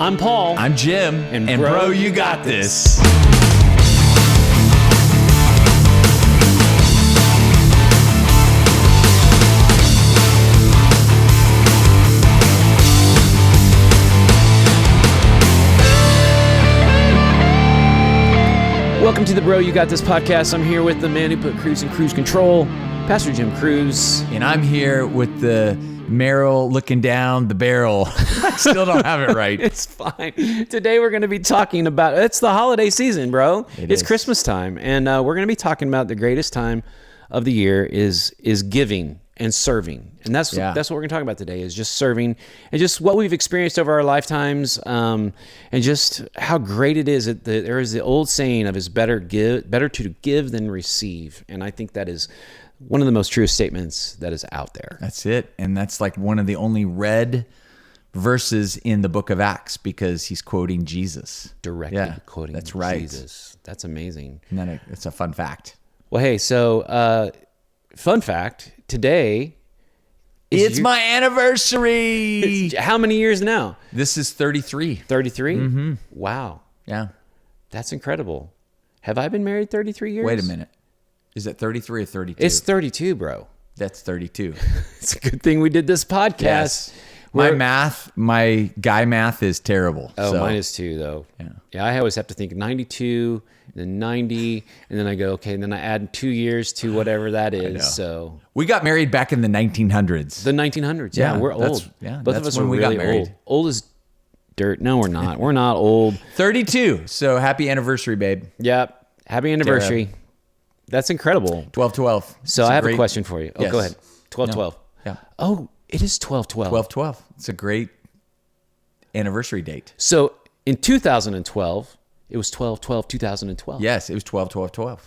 I'm Paul. I'm Jim. And bro, you got this. Welcome to the Bro You Got This podcast. I'm here with the man who put Cruz in cruise control, Pastor Jim Cruz. And I'm here with the Meryl looking down the barrel. I still don't have it right. It's fine. Today we're going to be talking about, it's the holiday season, bro. It's is. Christmas time. And we're going to be talking about the greatest time of the year is giving and serving. And that's what we're going to talk about today, is just serving and just what we've experienced over our lifetimes, and just how great it is. There is the old saying of, it's better to give than receive. And I think that is one of the most truest statements that is out there. That's it. And that's like one of the only read verses in the book of Acts, because he's quoting Jesus. Directly quoting that's right. Jesus. That's amazing. And it's a fun fact. Well, hey, so fun fact, today It's my anniversary. How many years now? This is 33. 33? Mm-hmm. Wow. Yeah. That's incredible. Have I been married 33 years? Wait a minute. Is it 33 or 32? It's 32, bro. That's 32. It's a good thing we did this podcast. Yes. My guy math is terrible. Oh, so. mine is too, though. Yeah, I always have to think 92, then 90, and then I go, okay, and then I add 2 years to whatever that is. So we got married back in the 1900s. The 1900s. Yeah, we're old. Both of us are really old. Old as dirt. No, we're not. We're not old. 32. So happy anniversary, babe. Yep. Happy anniversary. Tara. That's incredible. 12/12. So I have a question for you. Oh, Yes. go ahead. 12/12. Yeah. Oh, it is 12/12. 12/12. It's a great anniversary date. So in 2012, it was 12/12/2012. Yes, it was 12/12/12.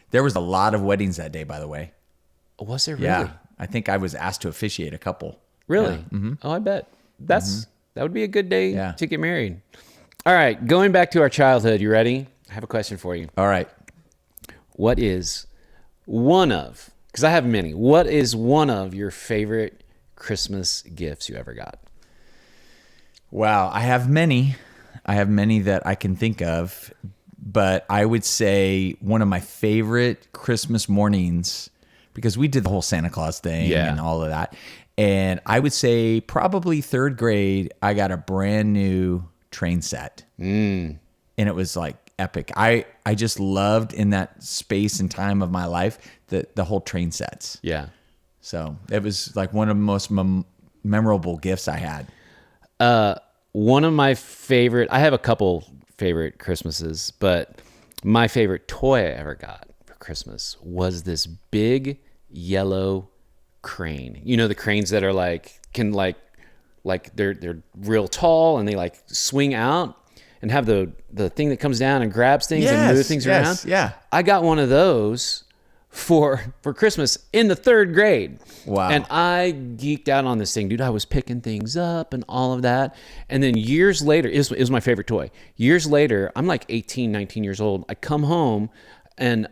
There was a lot of weddings that day, by the way. Was there really? Yeah. I think I was asked to officiate a couple. Really? Yeah. Mm-hmm. Oh, I bet. That would be a good day Yeah. to get married. All right, going back to our childhood, you ready? I have a question for you. All right. What is one of, because I have many, what is one of your favorite Christmas gifts you ever got? Wow, I have many. I have many that I can think of, but I would say one of my favorite Christmas mornings, because we did the whole Santa Claus thing and all of that, and I would say probably third grade, I got a brand new train set, and it was like epic. I just loved, in that space and time of my life, the whole train sets. Yeah. So it was like one of the most memorable gifts I had. One of my favorite, I have a couple favorite Christmases, but my favorite toy I ever got for Christmas was this big yellow crane. You know, the cranes that are they're real tall and they like swing out and have the thing that comes down and grabs things and moves things around. Yeah. I got one of those for Christmas in the third grade. Wow. And I geeked out on this thing, dude. I was picking things up and all of that. And then years later, it was my favorite toy. Years later, I'm like 18, 19 years old. I come home and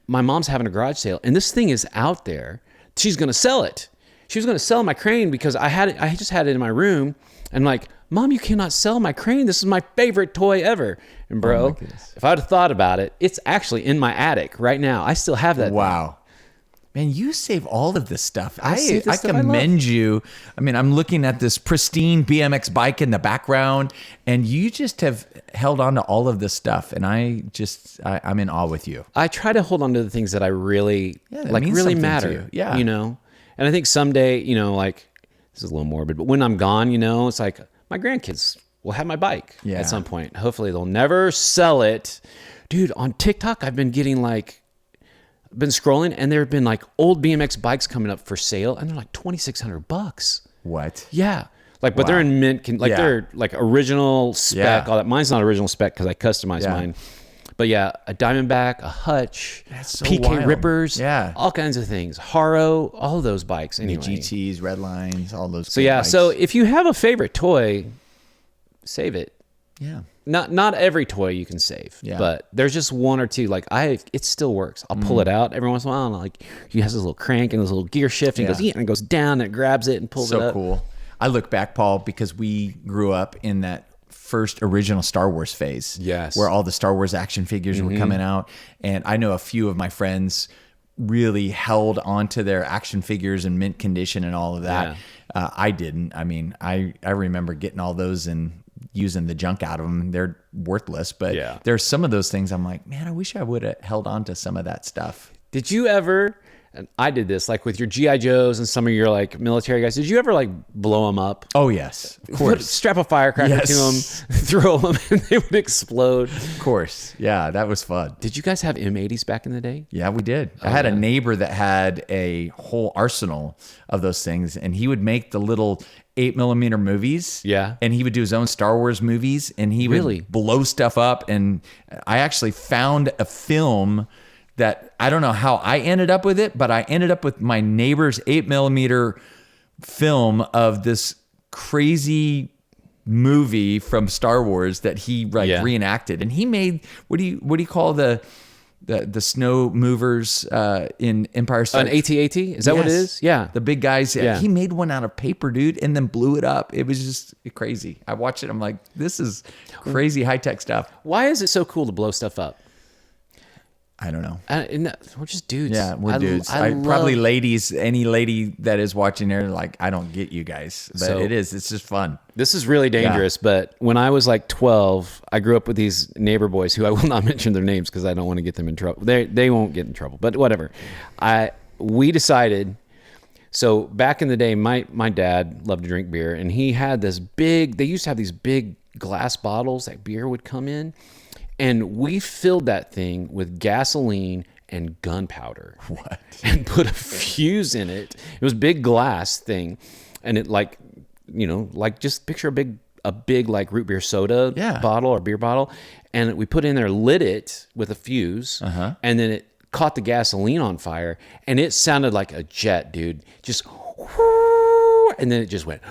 my mom's having a garage sale and this thing is out there. She's going to sell it. She was going to sell my crane because I just had it in my room. And like, Mom, you cannot sell my crane. This is my favorite toy ever. And bro, if I'd have thought about it, it's actually in my attic right now. I still have that. Wow. Man, you save all of this stuff. I I commend you. I mean, I'm looking at this pristine BMX bike in the background, and you just have held on to all of this stuff. And I'm in awe with you. I try to hold on to the things that I really that like, means really something to matter. you. Yeah. You know, and I think someday, you know, like, this is a little morbid, but when I'm gone, you know, it's like my grandkids will have my bike at some point. Hopefully they'll never sell it. Dude, on TikTok, I've been getting been scrolling and there have been like old BMX bikes coming up for sale and they're like $2,600. What? Yeah. Like, but they're in mint, they're like original spec, all that. Mine's not original spec because I customized mine. But yeah, a Diamondback, a Hutch, so PK wild. Rippers, Yeah. all kinds of things. Haro, all of those bikes anyway. The GTs, Red Lines, all those. So yeah, bikes. so if you have a favorite toy, save it. Yeah. Not every toy you can save, but there's just one or two. Like it still works. I'll pull it out every once in a while. And like he has this little crank and this little gear shift. And he goes, and it goes down and it grabs it and pulls it up. So cool. I look back, Paul, because we grew up in that first original Star Wars phase. Yes. Where all the Star Wars action figures were coming out. And I know a few of my friends really held onto their action figures in mint condition and all of that. I didn't. I mean, I remember getting all those and using the junk out of them. They're worthless, but there's some of those things I'm like, man, I wish I would have held on to some of that stuff. Did you ever, and I did this, like with your G.I. Joes and some of your like military guys, did you ever like blow them up? Oh, yes. Of course. Strap a firecracker to them, throw them, and they would explode. Of course. Yeah, that was fun. Did you guys have M80s back in the day? Yeah, we did. I had a neighbor that had a whole arsenal of those things, and he would make the little 8mm movies. Yeah. And he would do his own Star Wars movies, and he would blow stuff up. And I actually found a film that I don't know how I ended up with it, but I ended up with my neighbor's 8mm film of this crazy movie from Star Wars that he reenacted. And he made, what do you call the snow movers in Empire Strikes? An AT-AT? Is that what it is? Yeah. The big guys. He made one out of paper, dude, and then blew it up. It was just crazy. I watched it. I'm like, this is crazy high-tech stuff. Why is it so cool to blow stuff up? I don't know. We're just dudes. Yeah, we're dudes. Probably ladies, any lady that is watching there, like, I don't get you guys. But it's just fun. This is really dangerous, but when I was like 12, I grew up with these neighbor boys who I will not mention their names because I don't want to get them in trouble. They won't get in trouble, but whatever. We decided, so back in the day, my dad loved to drink beer, and he had they used to have these big glass bottles that beer would come in. And we filled that thing with gasoline and gunpowder. What? And put a fuse in it. It was a big glass thing. And it just picture a big like root beer soda bottle or beer bottle. And we put it in there, lit it with a fuse. And then it caught the gasoline on fire. And it sounded like a jet, dude. Just whoo, and then it just went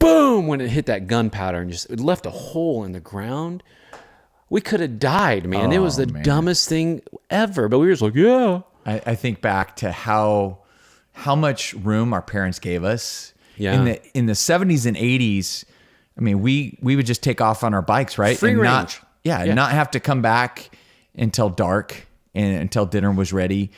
boom when it hit that gunpowder and it left a hole in the ground. We could have died, man. It was the dumbest thing ever. But we were just like, yeah. I think back to how much room our parents gave us. Yeah. In the 70s and 80s, I mean, we would just take off on our bikes, right? Free range. Not have to come back until dark and until dinner was ready.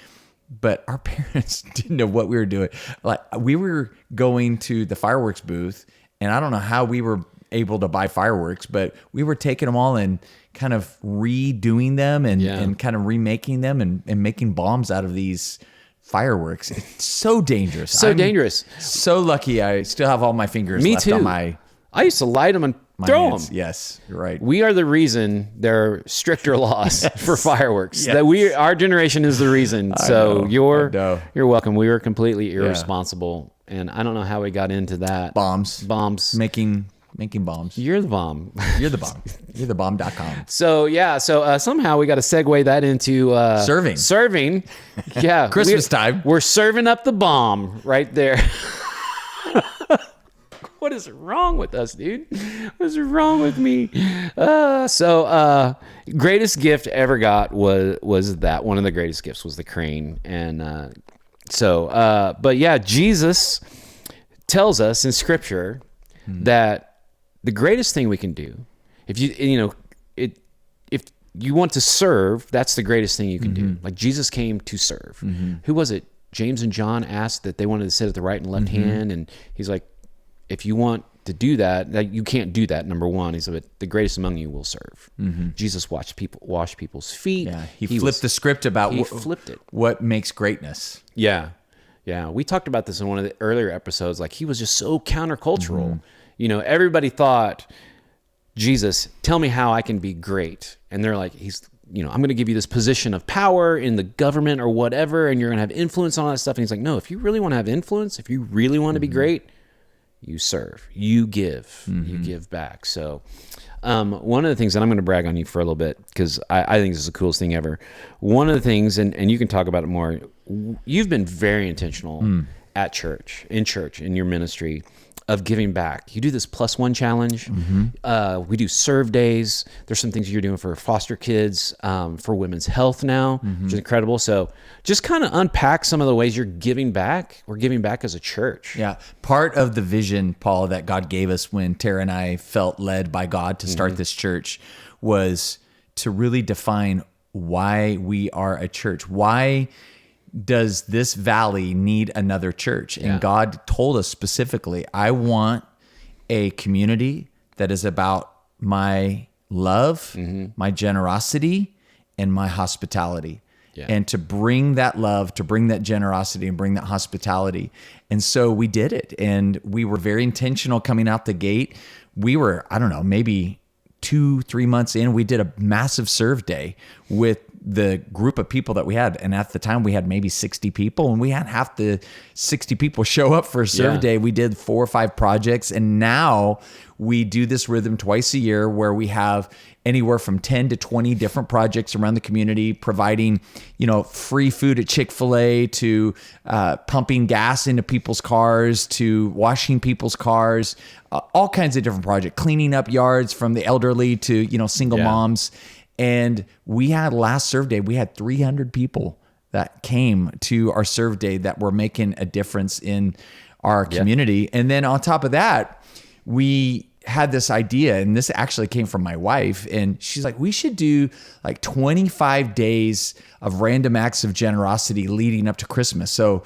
But our parents didn't know what we were doing. Like, we were going to the fireworks booth, and I don't know how we were able to buy fireworks, but we were taking them all and kind of redoing them and kind of remaking them and making bombs out of these fireworks. It's so dangerous. Dangerous. So lucky I still have all my fingers left too. on my I used to light them and throw hands. them. Yes, you're right. We are the reason there are stricter laws for fireworks. That our generation is the reason. So you're welcome. We were completely irresponsible, and I don't know how we got into that. Bombs. Making bombs. You're the bomb. You're the bomb. You're the bomb.com. So somehow we got to segue that into Serving. Yeah. Christmas time. We're serving up the bomb right there. What is wrong with us, dude? What is wrong with me? Greatest gift ever got was that. One of the greatest gifts was the crane. And Jesus tells us in Scripture that the greatest thing we can do, if you want to serve, that's the greatest thing you can do. Like, Jesus came to serve. Who was it? James and John asked that they wanted to sit at the right and left hand, and he's like, if you want to do that, you can't do that. Number one, he said, the greatest among you will serve. Jesus wash people's feet. Yeah, he flipped the script about what makes greatness. Yeah. We talked about this in one of the earlier episodes. Like, he was just so countercultural. Everybody thought, Jesus, tell me how I can be great. And they're like, I'm going to give you this position of power in the government or whatever, and you're going to have influence on all that stuff. And he's like, no, if you really want to have influence, if you really want to be great, you serve, you give, you give back. So one of the things, and I'm going to brag on you for a little bit because I think this is the coolest thing ever. One of the things, and you can talk about it more, you've been very intentional at church, in your ministry, of giving back. You do this +1 challenge. We do serve days. There's some things you're doing for foster kids, for women's health now, which is incredible. So just kind of unpack some of the ways you're giving back. We're giving back as a church. Yeah. Part of the vision, Paul, that God gave us when Tara and I felt led by God to start this church was to really define why we are a church. Why does this valley need another church? And God told us specifically, I want a community that is about my love, my generosity, and my hospitality. And to bring that love, to bring that generosity, and bring that hospitality. And so we did it. And we were very intentional coming out the gate. We were, I don't know, maybe 2-3 months in, we did a massive serve day with the group of people that we had. And at the time we had maybe 60 people, and we had half the 60 people show up for a serve day. We did 4 or 5 projects. And now we do this rhythm twice a year where we have anywhere from 10 to 20 different projects around the community, providing, free food at Chick-fil-A, to pumping gas into people's cars, to washing people's cars, all kinds of different projects, cleaning up yards from the elderly to, single moms. And we had last serve day, we had 300 people that came to our serve day that were making a difference in our community. And then on top of that, we had this idea, and this actually came from my wife, and she's like, we should do like 25 days of random acts of generosity leading up to Christmas. So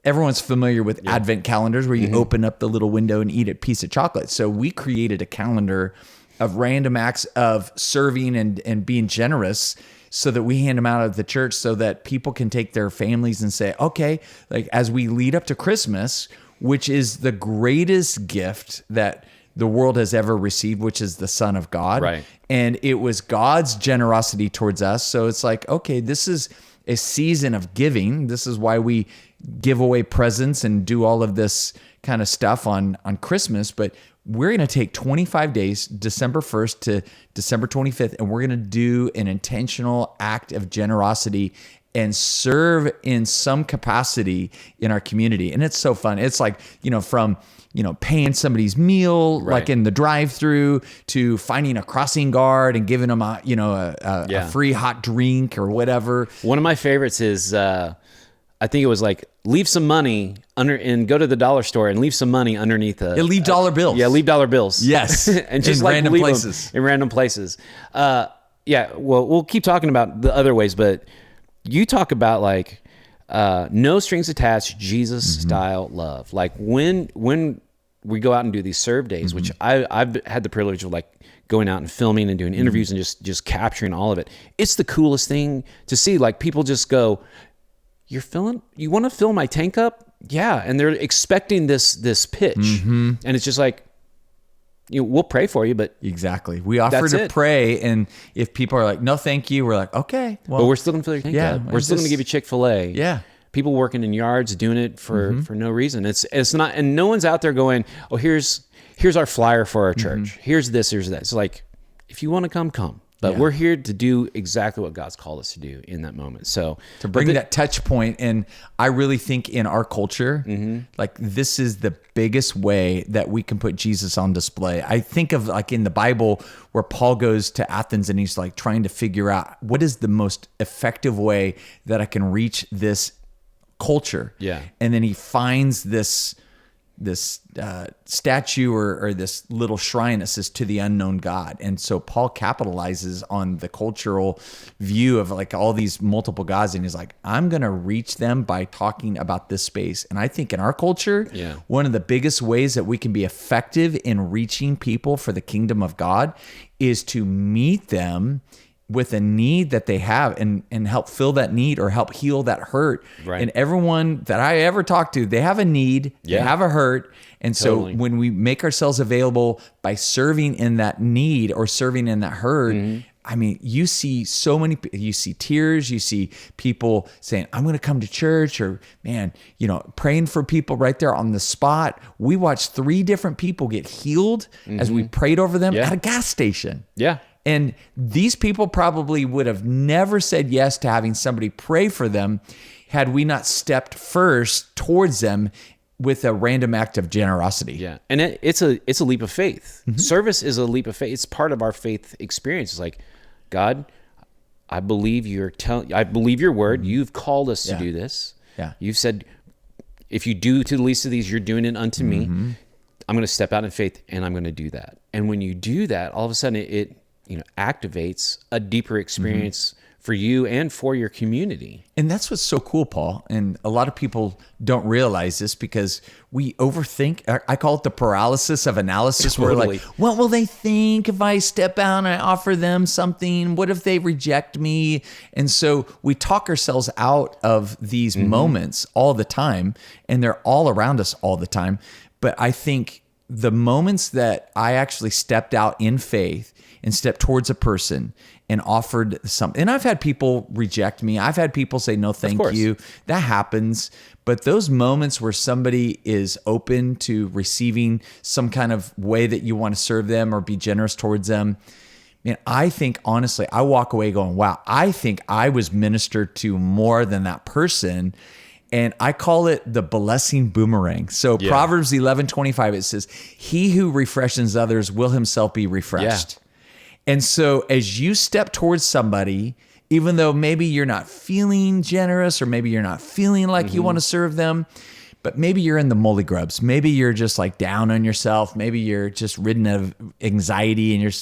everyone's familiar with advent calendars where you open up the little window and eat a piece of chocolate. So we created a calendar of random acts of serving and being generous, so that we hand them out of the church so that people can take their families and say, okay, like as we lead up to Christmas, which is the greatest gift that the world has ever received, which is the Son of God. Right. And it was God's generosity towards us. So it's like, okay, this is a season of giving. This is why we give away presents and do all of this kind of stuff on Christmas. But we're going to take 25 days, December 1st to December 25th, and we're going to do an intentional act of generosity and serve in some capacity in our community. And it's so fun. It's like, from paying somebody's meal, like in the drive-through, to finding a crossing guard and giving them a free hot drink or whatever. One of my favorites is, I think it was like, leave some money and go to the dollar store and leave some money underneath leave dollar bills. Leave dollar bills. Yes. And just in like random leave places. them in random places. Well, we'll keep talking about the other ways, but you talk about like no strings attached, Jesus style love. Like when we go out and do these serve days, which I've had the privilege of like going out and filming and doing interviews and just capturing all of it. It's the coolest thing to see. Like people just go, you want to fill my tank up? Yeah. And they're expecting this pitch. And it's just like, we'll pray for you, but exactly. We offer to pray. And if people are like, no, thank you. We're like, okay, well, but we're still going to fill your tank up. We're still going to give you Chick-fil-A. Yeah. People working in yards doing it for no reason. It's not, and no one's out there going, oh, here's our flyer for our church. Here's this, here's that. It's like, if you want to come. But we're here to do exactly what God's called us to do in that moment. So to bring that touch point. And I really think in our culture, like this is the biggest way that we can put Jesus on display. I think of like in the Bible where Paul goes to Athens and he's like trying to figure out what is the most effective way that I can reach this culture. Yeah. And then he finds this statue or this little shrine that says to the unknown God. And so Paul capitalizes on the cultural view of like all these multiple gods. And he's like, I'm going to reach them by talking about this space. And I think in our culture, one of the biggest ways that we can be effective in reaching people for the kingdom of God is to meet them with a need that they have and help fill that need or help heal that hurt. Right. And everyone that I ever talked to, they have a need, they have a hurt. And so when we make ourselves available by serving in that need or serving in that hurt, I mean, you see you see tears, you see people saying, I'm going to come to church, or man, praying for people right there on the spot. We watched 3 different people get healed as we prayed over them at a gas station. Yeah. And these people probably would have never said yes to having somebody pray for them had we not stepped first towards them with a random act of generosity. Yeah. And it's a leap of faith. Service is a leap of faith. It's part of our faith experience. It's like, God, I believe I believe your word. You've called us to do this. Yeah. You've said, if you do to the least of these, you're doing it unto me. I'm going to step out in faith and I'm going to do that. And when you do that, all of a sudden it activates a deeper experience for you and for your community. And that's what's so cool, Paul. And a lot of people don't realize this because we overthink. I call it the paralysis of analysis. Totally. We're like, what will they think if I step out and I offer them something? What if they reject me? And so we talk ourselves out of these moments all the time, and they're all around us all the time. But I think the moments that I actually stepped out in faith and stepped towards a person and offered something. And I've had people reject me. I've had people say, no, thank you. That happens. But those moments where somebody is open to receiving some kind of way that you want to serve them or be generous towards them, man, I think, honestly, I walk away going, wow, I think I was ministered to more than that person. And I call it the blessing boomerang. So Proverbs 11:25, it says, he who refreshes others will himself be refreshed. Yeah. And so as you step towards somebody, even though maybe you're not feeling generous or maybe you're not feeling like you want to serve them, but maybe you're in the moldy grubs. Maybe you're just like down on yourself. Maybe you're just ridden of anxiety and you're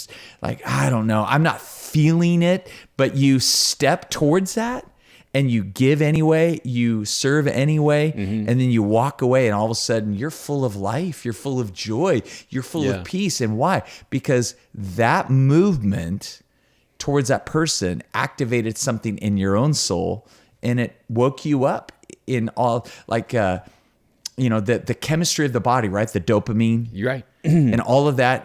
like, I don't know, I'm not feeling it. But you step towards that and you give anyway, you serve anyway, and then you walk away and all of a sudden you're full of life, you're full of joy, you're full of peace. And why? Because that movement towards that person activated something in your own soul and it woke you up in all, like, the chemistry of the body, right? The dopamine. You're right. And all of that.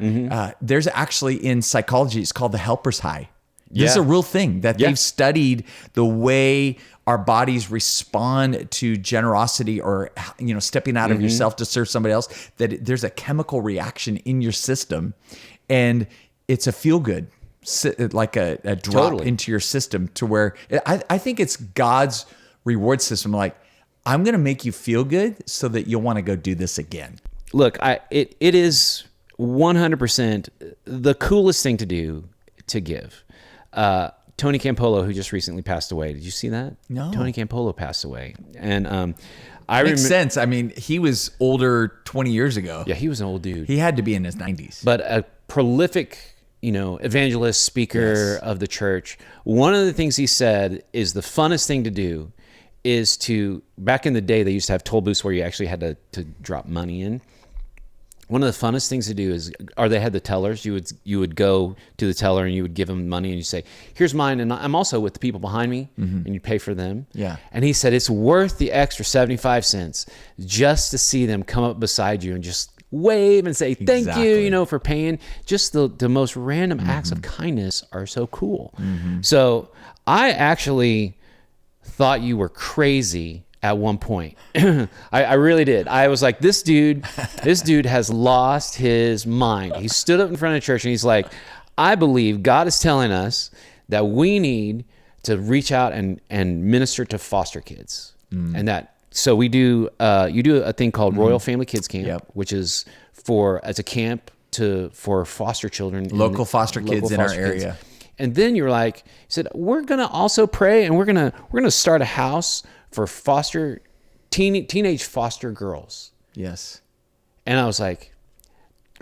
There's actually in psychology, it's called the helper's high. This is a real thing that they've studied, the way our bodies respond to generosity or, stepping out of yourself to serve somebody else, that there's a chemical reaction in your system and it's a feel good, like a drop into your system to where I think it's God's reward system. Like, I'm going to make you feel good so that you'll want to go do this again. Look, it is 100% the coolest thing to do to give. Tony Campolo, who just recently passed away. Did you see that? No. Tony Campolo passed away. And Makes sense. I mean, he was older 20 years ago. Yeah, he was an old dude. He had to be in his 90s. But a prolific, evangelist, speaker of the church. One of the things he said is the funnest thing to do is to, back in the day, they used to have toll booths where you actually had to drop money in. One of the funnest things to do is, they had the tellers. You would go to the teller and you would give them money and you say, here's mine. And I'm also with the people behind me, and you pay for them. Yeah. And he said, it's worth the extra 75 cents just to see them come up beside you and just wave and say, thank you, for paying. Just the most random acts of kindness are so cool. So I actually thought you were crazy at one point. I really did. I was like, this dude has lost his mind. He stood up in front of church and he's like, I believe God is telling us that we need to reach out and minister to foster kids. And so we do, you do a thing called Royal Family Kids Camp, which is as a camp for foster children. Local foster kids in our area. And then you're like, you said, we're going to also pray and we're going to start a house for teenage foster girls. Yes. And I was like,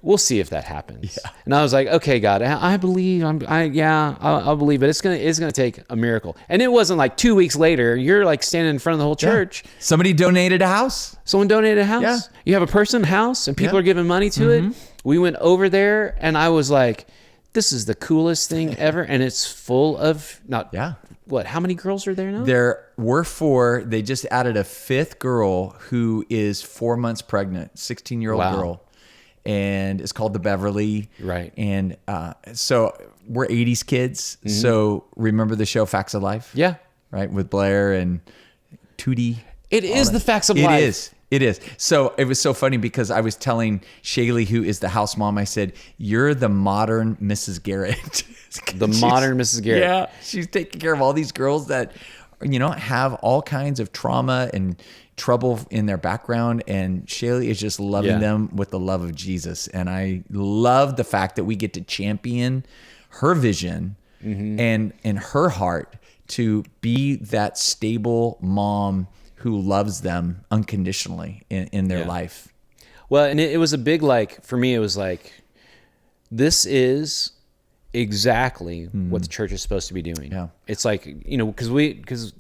we'll see if that happens. Yeah. And I was like, okay, God, I believe I'll believe it. It's gonna take a miracle. And it wasn't like 2 weeks later, you're like standing in front of the whole church. Yeah. Somebody donated a house. Someone donated a house. Yeah. You have a person house and people are giving money to it. We went over there and I was like, this is the coolest thing ever. And it's full of how many girls are there now? There were 4. They just added a 5th girl who is 4 months pregnant, 16-year-old girl. And it's called the Beverly. Right. And so we're 80s kids. So remember the show Facts of Life? Yeah. Right? With Blair and Tootie. It is the Facts of Life. It is. It is. So it was so funny because I was telling Shaylee, who is the house mom, I said, you're the modern Mrs. Garrett. The modern Mrs. Garrett. Yeah, she's taking care of all these girls that, have all kinds of trauma and trouble in their background, and Shaylee is just loving them with the love of Jesus. And I love the fact that we get to champion her vision and her heart to be that stable mom who loves them unconditionally in their life. Well, and it was a big, for me, it was this is exactly what the church is supposed to be doing. Yeah. It's because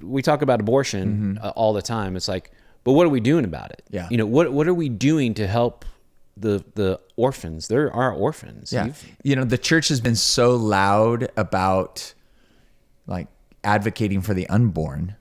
we talk about abortion all the time. It's but what are we doing about it? Yeah. What are we doing to help the orphans? There are orphans. Yeah. The church has been so loud about advocating for the unborn,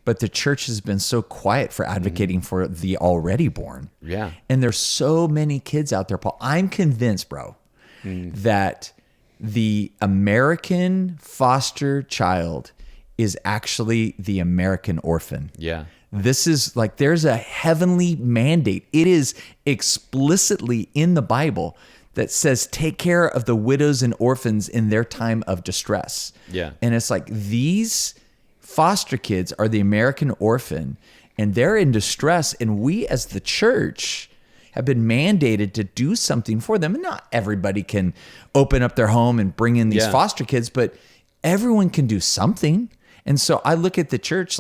but the church has been so quiet for advocating for the already born. Yeah. And there's so many kids out there, Paul. I'm convinced, bro, that the American foster child is actually the American orphan. Yeah. This is there's a heavenly mandate. It is explicitly in the Bible that says, take care of the widows and orphans in their time of distress. Yeah. And it's these foster kids are the American orphan, and they're in distress. And we as the church have been mandated to do something for them. And not everybody can open up their home and bring in these foster kids, but everyone can do something. And so I look at the church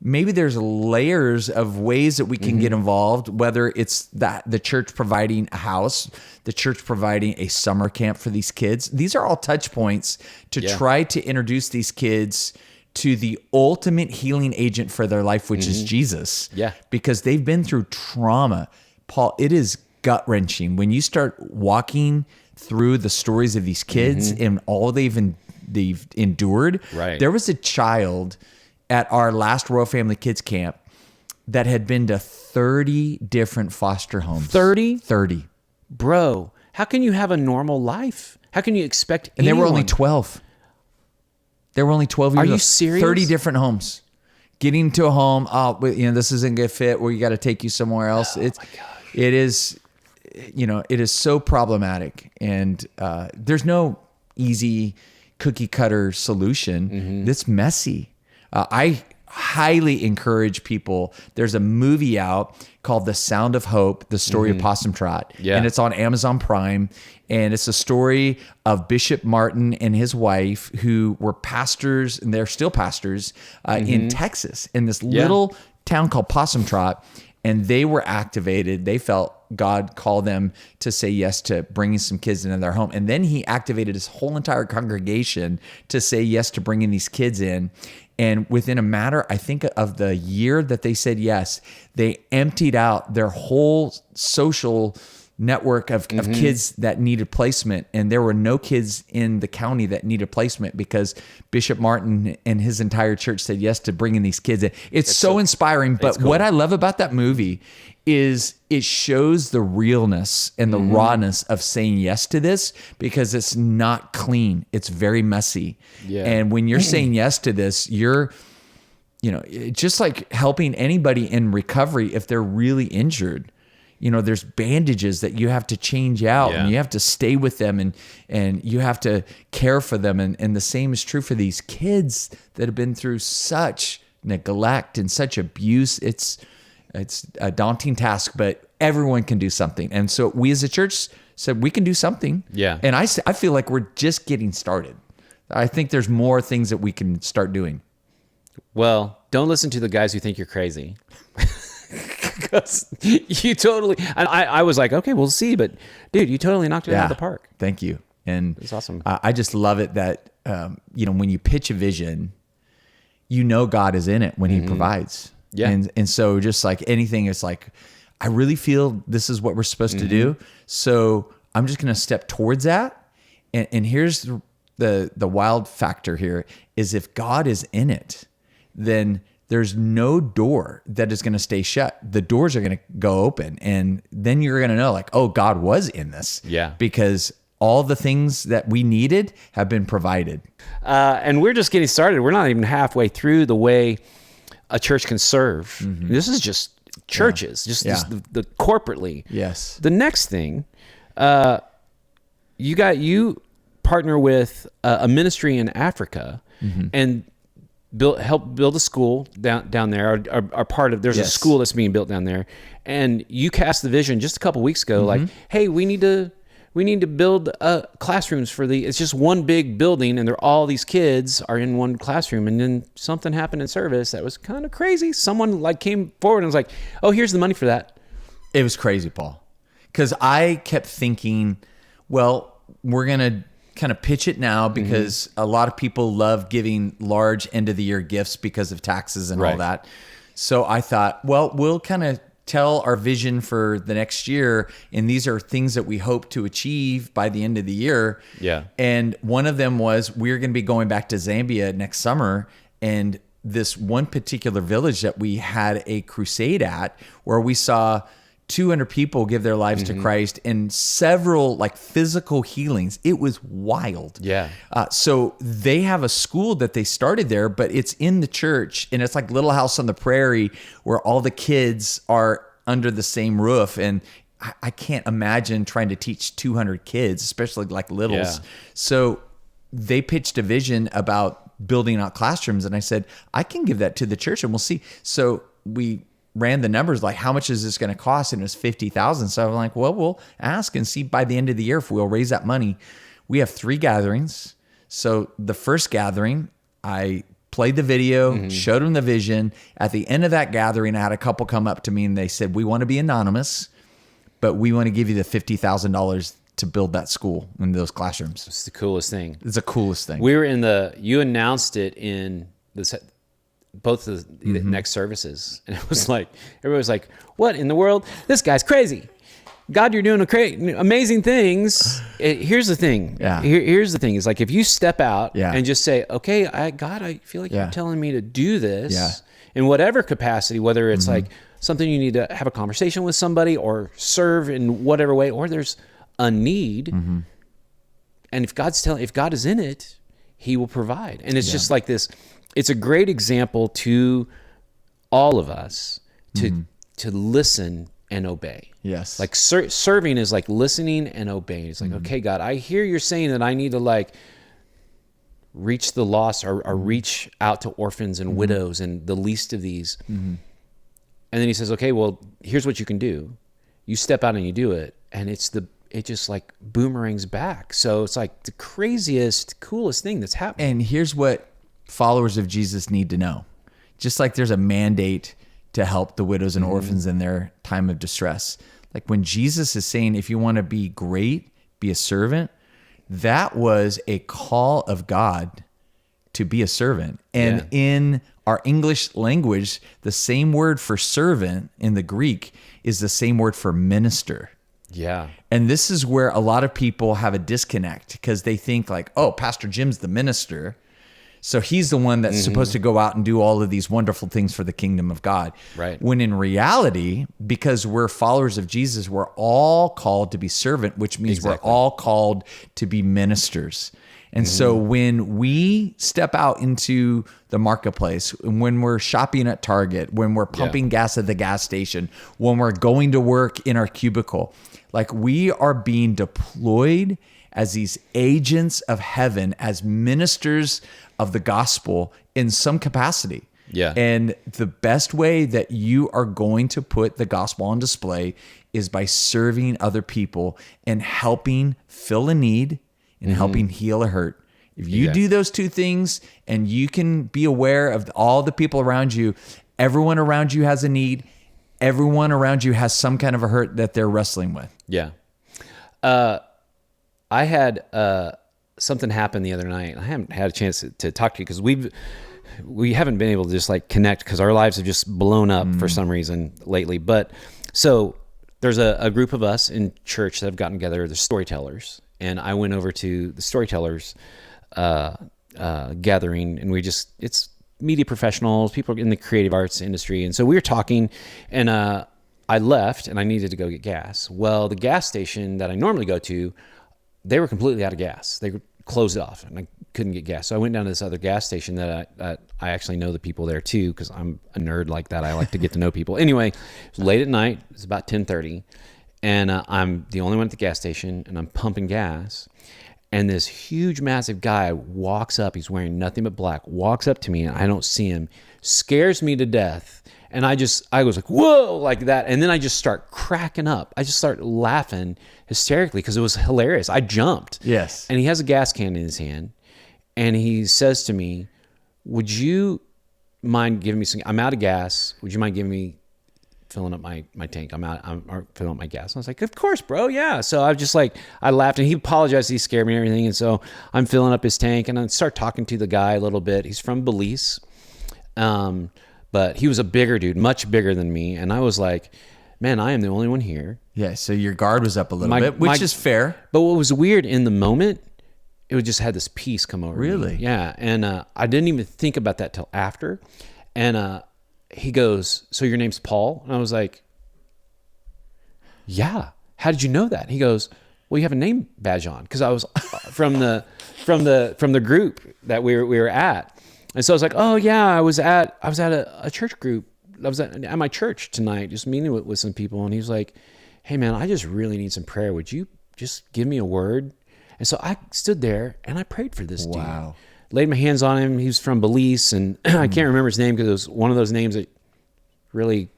maybe there's layers of ways that we can get involved, whether it's that the church providing a house, the church providing a summer camp for these kids. These are all touch points to try to introduce these kids to the ultimate healing agent for their life, which is Jesus. Yeah. Because they've been through trauma. Paul, it is gut-wrenching when you start walking through the stories of these kids and all they've endured. Right. There was a child at our last Royal Family Kids Camp that had been to 30 different foster homes. 30? 30. Bro, how can you have a normal life? How can you expect And they were only anyone- 12. They were only 12 years old. Are you serious? 30 different homes. Getting to a home, this isn't going to fit, where you got to take you somewhere else. It is so problematic. And there's no easy cookie cutter solution. It's messy. I highly encourage people. There's a movie out called The Sound of Hope, the story of Possum Trot. Yeah. And it's on Amazon Prime. And it's a story of Bishop Martin and his wife, who were pastors, and they're still pastors in Texas, in this little town called Possum Trot. And they were activated. They felt God called them to say yes to bringing some kids into their home. And then he activated his whole entire congregation to say yes to bringing these kids in. And within a matter, I think, of the year that they said yes, they emptied out their whole social network of kids that needed placement. And there were no kids in the county that needed placement because Bishop Martin and his entire church said yes to bringing these kids in. It's so inspiring. But cool. what I love about that movie is it shows the realness and the rawness of saying yes to this, because it's not clean. It's very messy. Yeah. And when you're saying yes to this, you're, just like helping anybody in recovery if they're really injured. There's bandages that you have to change out and you have to stay with them and you have to care for them. And the same is true for these kids that have been through such neglect and such abuse. It's a daunting task, but everyone can do something. And so we as a church said we can do something. Yeah. And I feel like we're just getting started. I think there's more things that we can start doing. Well, don't listen to the guys who think you're crazy. Because you totally, and I was like, okay, we'll see. But dude, you totally knocked it out of the park. Thank you. And It's awesome. I just love it that, when you pitch a vision, God is in it when he provides. Yeah. And so just like anything, it's I really feel this is what we're supposed to do. So I'm just going to step towards that. And here's the wild factor here is if God is in it, then there's no door that is going to stay shut. The doors are going to go open. And then you're going to know oh, God was in this. Yeah. Because all the things that we needed have been provided. And we're just getting started. We're not even halfway through the way a church can serve. This is just churches, just the corporately. Yes. The next thing, you partner with a ministry in Africa and help build a school down there. Are part of there's a school that's being built down there, and you cast the vision just a couple weeks ago, like, hey, we need to build classrooms for it's just one big building, and all these kids are in one classroom. And then something happened in service that was kind of crazy. Someone like came forward and was like, oh, here's the money for that. It was crazy, Paul, because I kept thinking, well, we're going to kind of pitch it now because a lot of people love giving large end of the year gifts because of taxes and all that. So I thought, well, we'll kind of tell our vision for the next year, and these are things that we hope to achieve by the end of the year. Yeah. And one of them was we're going to be going back to Zambia next summer, and this one particular village that we had a crusade at, where we saw 200 people give their lives to Christ and several like physical healings. It was wild. Yeah. So they have a school that they started there, but it's in the church, and it's like Little House on the Prairie, where all the kids are under the same roof. And I can't imagine trying to teach 200 kids, especially like littles. Yeah. So they pitched a vision about building out classrooms, and I said, I can give that to the church and we'll see. So we ran the numbers, like, how much is this going to cost? And it was $50,000. So I'm like, well, we'll ask and see by the end of the year if we'll raise that money. We have 3 gatherings. So the first gathering, I played the video, showed them the vision. At the end of that gathering, I had a couple come up to me and they said, we want to be anonymous, but we want to give you the $50,000 to build that school and those classrooms. It's the coolest thing. It's the coolest thing. We were you announced it in both the next services, and it was like, everybody was like, what in the world? This guy's crazy. God, you're doing amazing things. Here's the thing. Yeah. Here's the thing is, like, if you step out and just say, okay, God, I feel like you're telling me to do this in whatever capacity, whether it's like something you need to have a conversation with somebody or serve in whatever way, or there's a need. And if God is in it, he will provide. And it's just like this. It's a great example to all of us to listen and obey. Yes. Like serving is like listening and obeying. It's like, okay, God, I hear you're saying that I need to like reach the lost or reach out to orphans and widows and the least of these. And then he says, okay, well, here's what you can do. You step out and you do it. And it just like boomerangs back. So it's like the craziest, coolest thing that's happening. And here's what followers of Jesus need to know. Just like there's a mandate to help the widows and orphans in their time of distress. Like when Jesus is saying, if you want to be great, be a servant, that was a call of God to be a servant. And in our English language, the same word for servant in the Greek is the same word for minister. Yeah. And this is where a lot of people have a disconnect because they think like, oh, Pastor Jim's the minister, so he's the one that's supposed to go out and do all of these wonderful things for the kingdom of God. Right. When in reality, because we're followers of Jesus, we're all called to be servant, which means we're all called to be ministers. And so when we step out into the marketplace, when we're shopping at Target, when we're pumping gas at the gas station, when we're going to work in our cubicle, like we are being deployed as these agents of heaven, as ministers of the gospel in some capacity. Yeah. And the best way that you are going to put the gospel on display is by serving other people and helping fill a need and helping heal a hurt. If you do those two things and you can be aware of all the people around you, everyone around you has a need, everyone around you has some kind of a hurt that they're wrestling with. Yeah. I had something happen the other night. I haven't had a chance to talk to you because we haven't been able to just like connect because our lives have just blown up for some reason lately. But so there's a group of us in church that have gotten together, the storytellers, and I went over to the storytellers gathering, and it's media professionals, people in the creative arts industry. And so we were talking, and I left and I needed to go get gas. Well, the gas station that I normally go to, they were completely out of gas. They closed it off and I couldn't get gas. So I went down to this other gas station that I actually know the people there too, because I'm a nerd like that. I like to get to know people. Anyway, it was late at night. It was about 10:30. And I'm the only one at the gas station and I'm pumping gas. And this huge, massive guy walks up. He's wearing nothing but black, walks up to me, and I don't see him, scares me to death. And I was like, whoa, like that. And then I just start cracking up. I just start laughing hysterically because it was hilarious. I jumped. Yes. And he has a gas can in his hand. And he says to me, would you mind giving me some, I'm out of gas. Would you mind giving me, filling up my tank? I'm filling up my gas. And I was like, of course, bro. Yeah. So I was just like, I laughed and he apologized. He scared me and everything. And so I'm filling up his tank and I start talking to the guy a little bit. He's from Belize. But he was a bigger dude, much bigger than me. And I was like, man, I am the only one here. Yeah. So your guard was up a little bit, which is fair. But what was weird in the moment, it just had this peace come over Really? me. Yeah. And I didn't even think about that till after. And he goes, so your name's Paul? And I was like, yeah. How did you know that? He goes, well, you have a name badge on. Because I was from the group that we were at. And so I was like, oh yeah, I was at a church group. I was at my church tonight, just meeting with some people. And he was like, hey man, I just really need some prayer. Would you just give me a word? And so I stood there and I prayed for this dude. Wow. Laid my hands on him. He was from Belize, and I can't remember his name because it was one of those names that really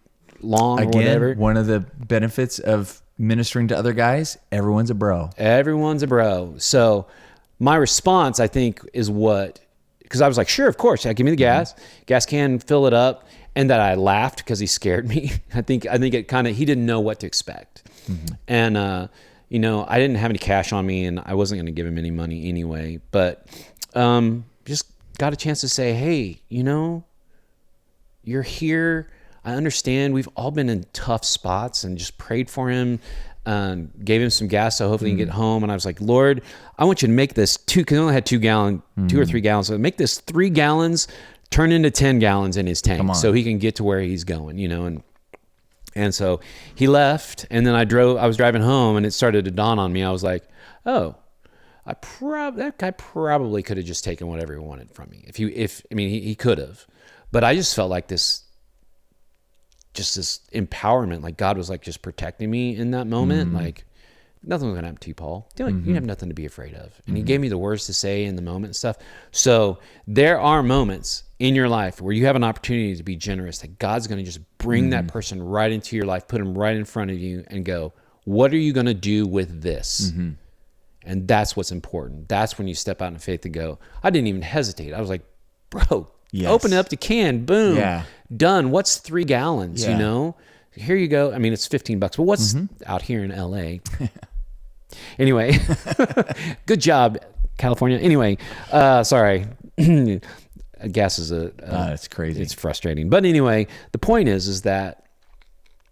long or whatever. One of the benefits of ministering to other guys, everyone's a bro. Everyone's a bro. So my response, I think, is because I was like, sure, of course. Yeah, give me the gas can, fill it up. And that I laughed because he scared me. I think it kind of, he didn't know what to expect. Mm-hmm. And, I didn't have any cash on me and I wasn't going to give him any money anyway, but, just got a chance to say, hey, you're here. I understand we've all been in tough spots, and just prayed for him. Gave him some gas so hopefully he can get home. And I was like, Lord, I want you to make this because he only had 2 or 3 gallons. So make this 3 gallons turn into 10 gallons in his tank so he can get to where he's going, and so he left. And then I was driving home and it started to dawn on me. I was like, oh, that guy probably could have just taken whatever he wanted from me. He could have, but I just felt like this empowerment, like God was like just protecting me in that moment. Like nothing was gonna happen to you, Paul. You have nothing to be afraid of. And he gave me the words to say in the moment and stuff. So there are moments in your life where you have an opportunity to be generous, that God's gonna just bring that person right into your life, put him right in front of you and go, what are you gonna do with this? And that's what's important. That's when you step out in faith to go, I didn't even hesitate. I was like, bro, open it up the can, boom, done. What's 3 gallons, Here you go. I mean, it's $15, but what's out here in LA? Anyway, good job, California. Anyway, sorry. Gas is it's crazy. It's frustrating. But anyway, the point is that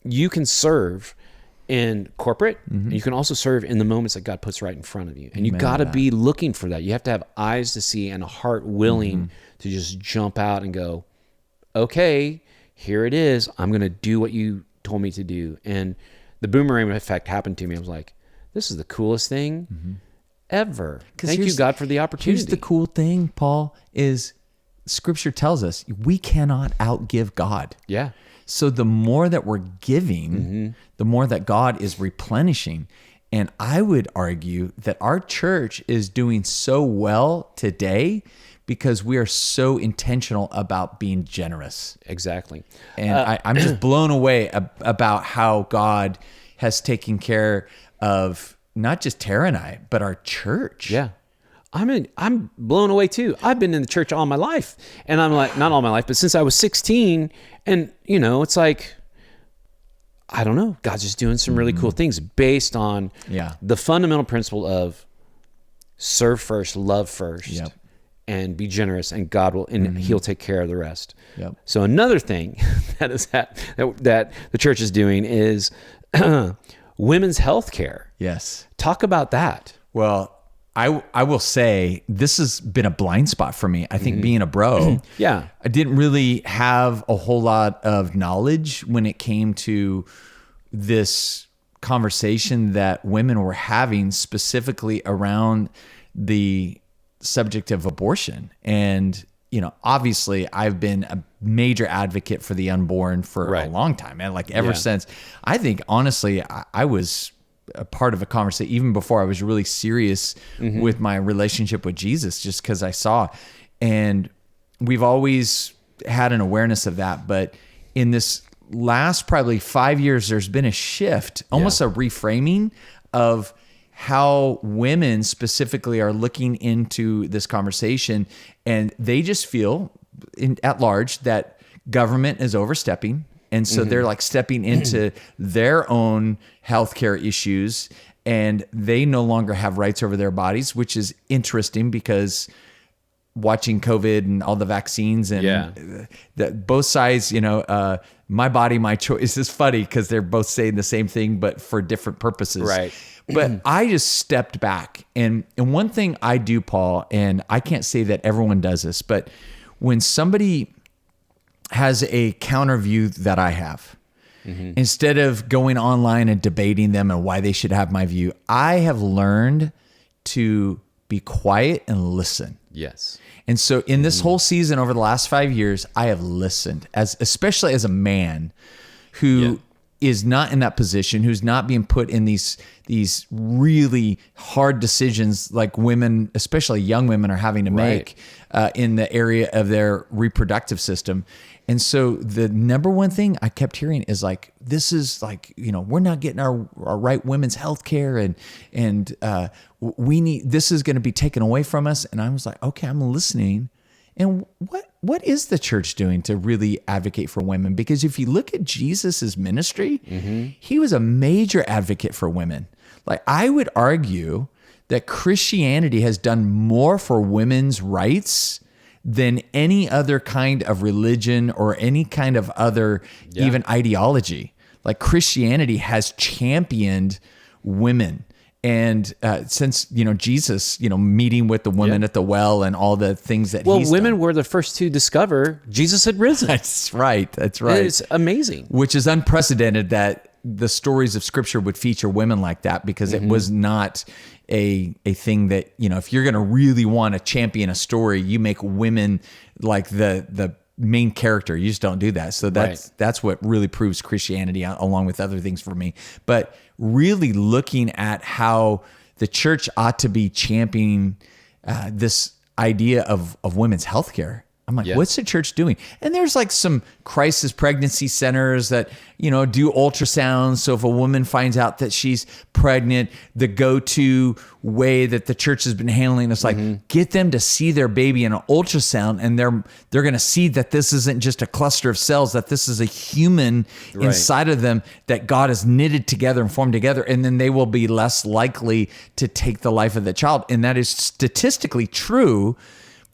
you can serve in corporate, and you can also serve in the moments that God puts right in front of you. And you got to be looking for that. You have to have eyes to see and a heart willing to just jump out and go, okay, here it is. I'm going to do what you told me to do. And the boomerang effect happened to me. I was like, this is the coolest thing ever. Thank you, God, for the opportunity. Here's the cool thing, Paul, is Scripture tells us we cannot outgive God. Yeah. So the more that we're giving, the more that God is replenishing. And I would argue that our church is doing so well today because we are so intentional about being generous. Exactly. And I'm just blown away about how God has taken care of not just Tara and I, but our church. Yeah. I'm blown away too. I've been in the church all my life, and I'm like, not all my life, but since I was 16. And it's like, I don't know, God's just doing some really cool things based on the fundamental principle of serve first, love first, and be generous, and God will, and He'll take care of the rest. Yep. So another thing that the church is doing is women's health care. Yes. Talk about that. Well, I will say this has been a blind spot for me. I think being a bro, I didn't really have a whole lot of knowledge when it came to this conversation that women were having specifically around the subject of abortion. And, obviously I've been a major advocate for the unborn for a long time. And ever since, I think honestly, I was a part of a conversation even before I was really serious with my relationship with Jesus, just because I saw. And we've always had an awareness of that. But in this last probably 5 years, there's been a shift, almost a reframing of how women specifically are looking into this conversation. And they just feel at large that government is overstepping. And so they're like stepping into their own healthcare issues, and they no longer have rights over their bodies, which is interesting because watching COVID and all the vaccines and both sides, my body, my choice is funny because they're both saying the same thing, but for different purposes. Right. But I just stepped back. And one thing I do, Paul, and I can't say that everyone does this, but when somebody has a counter view that I have, instead of going online and debating them and why they should have my view, I have learned to be quiet and listen. Yes. And so in this whole season over the last 5 years, I have listened, especially as a man who is not in that position, who's not being put in these really hard decisions like women, especially young women, are having to make in the area of their reproductive system. And so the number one thing I kept hearing is like, this is like, we're not getting our right women's health care, and we need, this is going to be taken away from us. And I was like, okay, I'm listening. And what is the church doing to really advocate for women? Because if you look at Jesus's ministry, he was a major advocate for women. Like, I would argue that Christianity has done more for women's rights than any other kind of religion or any kind of other even ideology. Like, Christianity has championed women. And since, Jesus, meeting with the women at the well and all the things that he's women done. were the first to discover Jesus had risen. That's right. That's right. It's amazing. Which is unprecedented that the stories of Scripture would feature women like that, because it was not a thing that, if you're going to really want to champion a story, you make women like the main character. You just don't do that. So that's what really proves Christianity, along with other things for me. But really looking at how the church ought to be championing this idea of women's healthcare. I'm like, what's the church doing? And there's like some crisis pregnancy centers that, do ultrasounds. So if a woman finds out that she's pregnant, the go-to way that the church has been handling is like, get them to see their baby in an ultrasound, and they're going to see that this isn't just a cluster of cells, that this is a human inside of them that God has knitted together and formed together. And then they will be less likely to take the life of the child. And that is statistically true,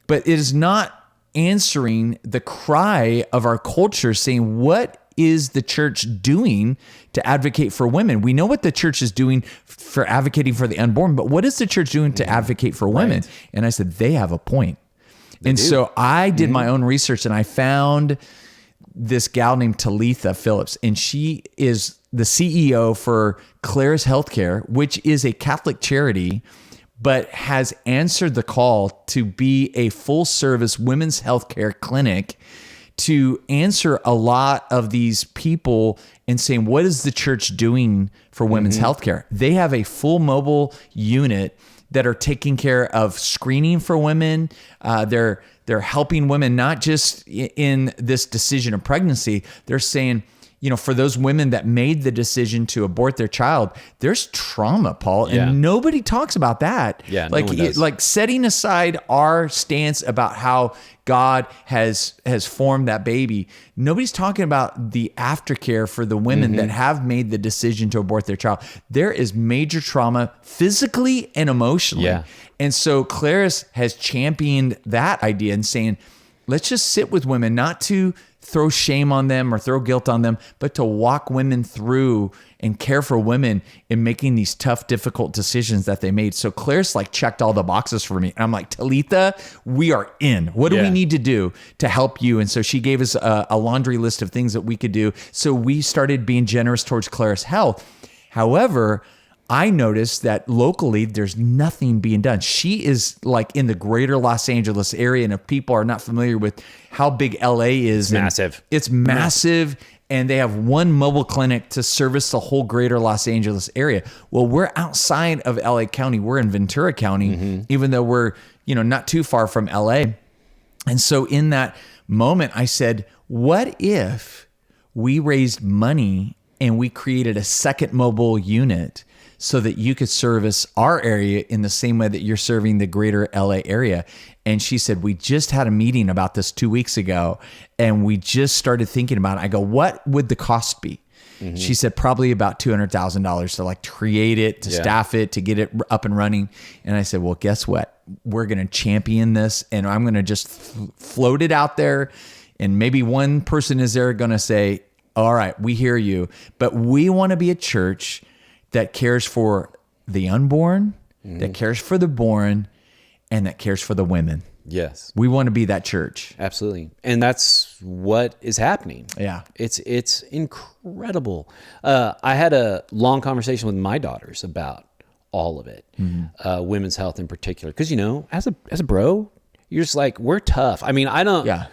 but it is not answering the cry of our culture, saying, what is the church doing to advocate for women? We know what the church is doing for advocating for the unborn, but what is the church doing to advocate for women? And I said, they have a point. So I did my own research, and I found this gal named Talitha Phillips, and she is the CEO for Claris Healthcare, which is a Catholic charity, but has answered the call to be a full-service women's healthcare clinic to answer a lot of these people and saying, what is the church doing for women's healthcare? They have a full mobile unit that are taking care of screening for women. They're helping women not just in this decision of pregnancy. They're saying, for those women that made the decision to abort their child, there's trauma, Paul, and nobody talks about that. Yeah, like, no one does. Like setting aside our stance about how God has formed that baby, nobody's talking about the aftercare for the women that have made the decision to abort their child. There is major trauma physically and emotionally. Yeah. And so Claris has championed that idea and saying, let's just sit with women, not to throw shame on them or throw guilt on them, but to walk women through and care for women in making these tough, difficult decisions that they made. So Claris checked all the boxes for me. And I'm like, Talitha, we are in. What do we need to do to help you? And so she gave us a laundry list of things that we could do. So we started being generous towards Claris Health. However, I noticed that locally there's nothing being done. She is like in the greater Los Angeles area, and if people are not familiar with how big LA is, massive. It's massive. And they have one mobile clinic to service the whole greater Los Angeles area. Well, we're outside of LA County. We're in Ventura County, even though we're, not too far from LA. And so in that moment, I said, what if we raised money and we created a second mobile unit so that you could service our area in the same way that you're serving the greater LA area? And she said, we just had a meeting about this 2 weeks ago, and we just started thinking about it. I go, what would the cost be? She said, probably about $200,000 to like create it, to staff it, to get it up and running. And I said, well, guess what? We're going to champion this, and I'm going to just float it out there. And maybe one person is there going to say, all right, we hear you, but we want to be a church that cares for the unborn, that cares for the born, and that cares for the women. Yes. We want to be that church. Absolutely. And that's what is happening. Yeah. It's incredible. I had a long conversation with my daughters about all of it, women's health in particular. Because, as a bro, you're just like, we're tough. I mean, I don't... Yeah.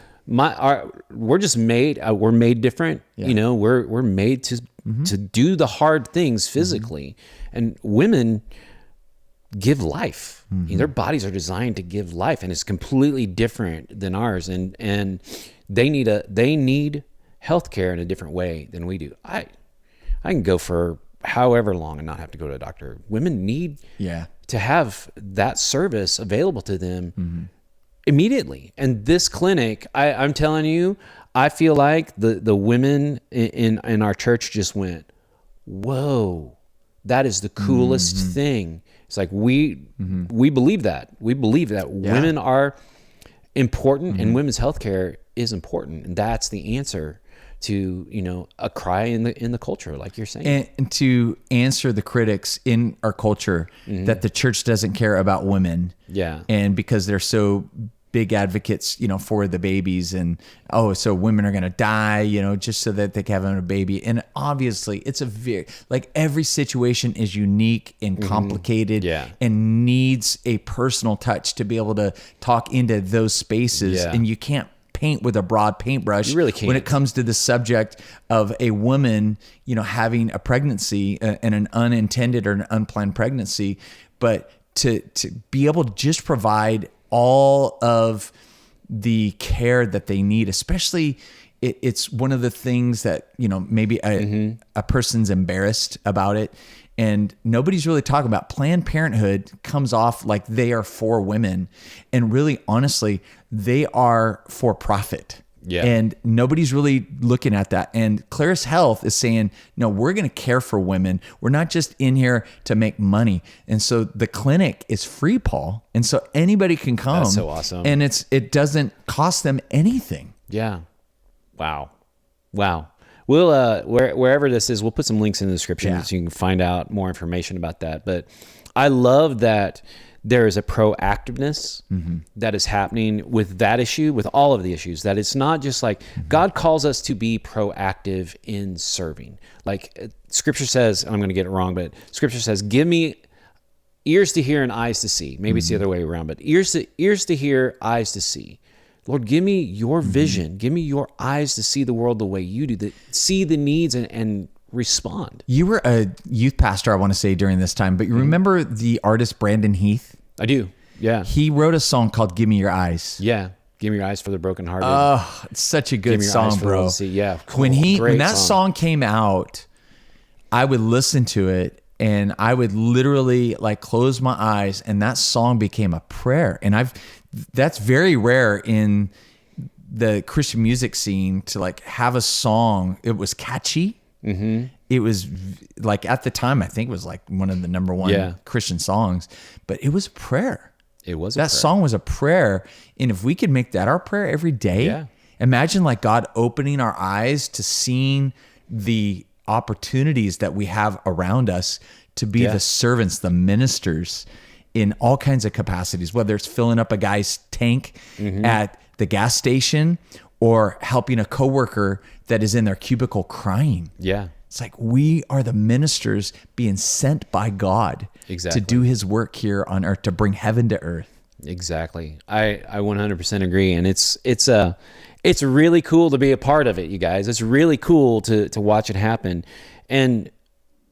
We're just made. We're made different. Yeah. We're made to do the hard things physically, and women give life. Their bodies are designed to give life, and it's completely different than ours. And they need healthcare in a different way than we do. I can go for however long and not have to go to a doctor. Women need to have that service available to them immediately. And this clinic, I'm telling you, I feel like the women in our church just went, whoa, that is the coolest thing. It's like we believe that. We believe that women are important and women's healthcare is important. And that's the answer to, a cry in the culture, like you're saying. And to answer the critics in our culture that the church doesn't care about women. Yeah. And because they're so big advocates, for the babies, and so women are going to die, just so that they can have a baby. And obviously it's every situation is unique and complicated and needs a personal touch to be able to talk into those spaces. And you can't paint with a broad paintbrush. You really can't. When it comes to the subject of a woman, having a pregnancy and an unintended or an unplanned pregnancy, but to be able to just provide all of the care that they need, especially it's one of the things that, maybe a person's embarrassed about it, and nobody's really talking about. Planned Parenthood comes off like they are for women, and really, honestly, they are for profit. Yeah. And nobody's really looking at that. And Claris Health is saying, no, we're going to care for women. We're not just in here to make money. And so the clinic is free, Paul. And so anybody can come. That's so awesome. And it doesn't cost them anything. Yeah. Wow. We'll, wherever this is, we'll put some links in the description so you can find out more information about that. But I love that there is a proactiveness that is happening with that issue, with all of the issues, that it's not just like God calls us to be proactive in serving. Like scripture says, and I'm going to get it wrong, but scripture says, give me ears to hear and eyes to see. Maybe it's the other way around, but ears to hear, eyes to see. Lord, give me your vision. Give me your eyes to see the world the way you do, see the needs and respond. You were a youth pastor, I want to say, during this time, but you remember the artist Brandon Heath? I do. Yeah. He wrote a song called Give Me Your Eyes. Yeah. Give me your eyes for the brokenhearted. Oh, it's such a good song, bro. Yeah. Cool. When that song came out, I would listen to it and I would literally like close my eyes, and that song became a prayer. And that's very rare in the Christian music scene to like have a song. It was catchy. It was like, at the time, I think it was like one of the number one Christian songs, but it was a prayer. That song was a prayer. And if we could make that our prayer every day, imagine like God opening our eyes to seeing the opportunities that we have around us to be the servants, the ministers in all kinds of capacities, whether it's filling up a guy's tank at the gas station or helping a coworker that is in their cubicle crying. Yeah. It's like we are the ministers being sent by God Exactly. to do his work here on earth, to bring heaven to earth. Exactly. I 100% agree. And it's really cool to be a part of it, you guys. It's really cool to watch it happen. And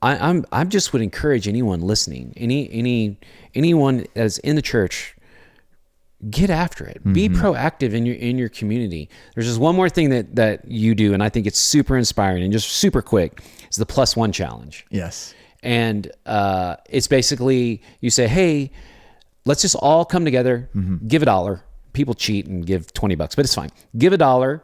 I just would encourage anyone listening, anyone that's in the church, get after it. Be proactive in your community. There's just one more thing that you do, and I think it's super inspiring and just super quick. It's the +1 challenge. Yes. And it's basically you say, hey, let's just all come together, give $1. People cheat and give $20, but it's fine. Give $1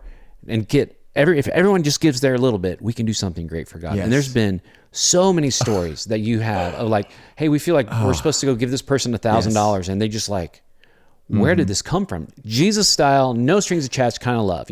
and if everyone just gives their little bit, we can do something great for God. Yes. And there's been so many stories that you have of like, hey, we feel like we're supposed to go give this person $1,000, and they just like, where did this come from? Jesus style, no strings attached kind of love.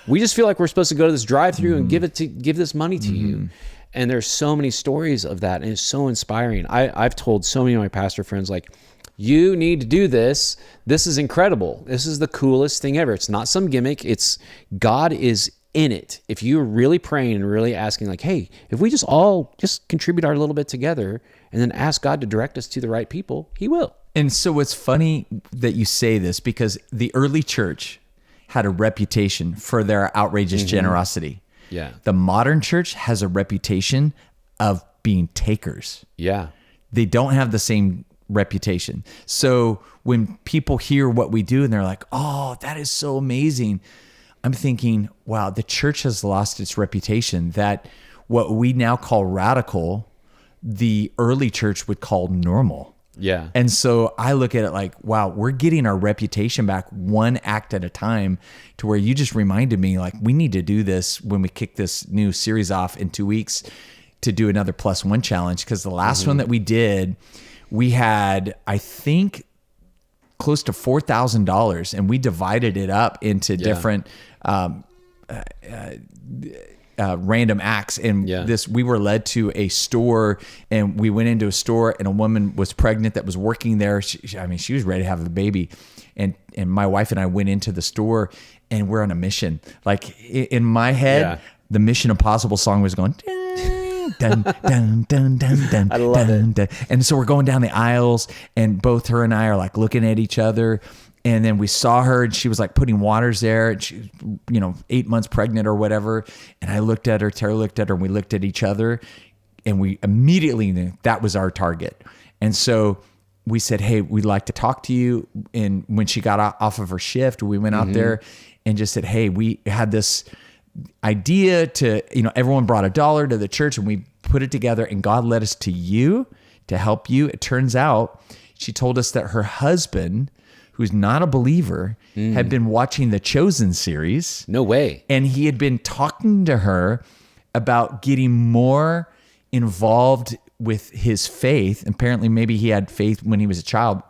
We just feel like we're supposed to go to this drive-through and give this money to you. And there's so many stories of that, and it's so inspiring. I've told so many of my pastor friends, like, you need to do this. This is incredible. This is the coolest thing ever. It's not some gimmick. It's God is in it. If you're really praying and really asking, like, hey, if we just all just contribute our little bit together and then ask God to direct us to the right people, he will. And so it's funny that you say this, because the early church had a reputation for their outrageous generosity. Yeah. The modern church has a reputation of being takers. Yeah. They don't have the same reputation. So when people hear what we do and they're like, oh, that is so amazing, I'm thinking, wow, the church has lost its reputation. That what we now call radical, the early church would call normal. Yeah. And so I look at it like, wow, we're getting our reputation back one act at a time, to where you just reminded me, like, we need to do this when we kick this new series off in 2 weeks, to do another +1 challenge. Because the last one that we did, we had, I think, close to $4,000, and we divided it up into different random acts. And we were led to a store, and we went into a store, and a woman was pregnant that was working there. She was ready to have a baby. And my wife and I went into the store, and we're on a mission. Like, in my head, the Mission Impossible song was going, dun, dun, dun, dun, dun, I love dun, dun. And so we're going down the aisles, and both her and I are like looking at each other. And then we saw her, and she was like putting waters there, and she was, 8 months pregnant or whatever. And I looked at her, Tara looked at her, and we looked at each other, and we immediately knew that was our target. And so we said, hey, we'd like to talk to you. And when she got off of her shift, we went out there and just said, hey, we had this idea to, everyone brought $1 to the church, and we put it together, and God led us to you to help you. It turns out she told us that her husband, who's not a believer, had been watching the Chosen series. No way. And he had been talking to her about getting more involved with his faith. Apparently, maybe he had faith when he was a child.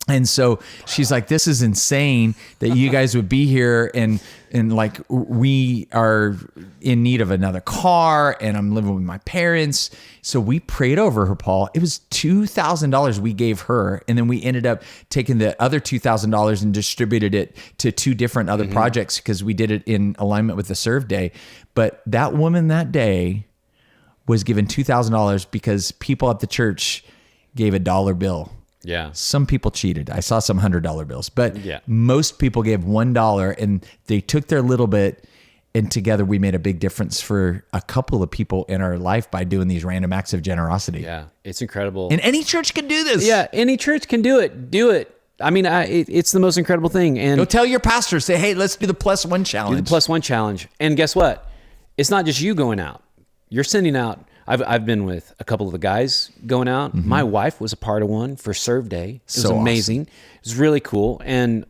And so she's like, this is insane that you guys would be here, and like, we are in need of another car, and I'm living with my parents. So we prayed over her, Paul. It was $2,000 we gave her, and then we ended up taking the other $2,000 and distributed it to 2 different other projects, because we did it in alignment with the Serve Day. But that woman that day was given $2,000 because people at the church gave a dollar bill. Yeah. Some people cheated. I saw some $100 bills, but Yeah. most people gave $1, and they took their little bit, and together we made a big difference for a couple of people in our life by doing these random acts of generosity. Yeah. It's incredible. And any church can do this. Yeah. Any church can do it. Do it. I mean, it's the most incredible thing. And Go tell your pastor, say, hey, let's do the +1 challenge. do the +1 challenge. And guess what? It's not just you going out. You're sending out. I've been with a couple of the guys going out. My wife was a part of one for Serve Day. It was So amazing. It was really cool. And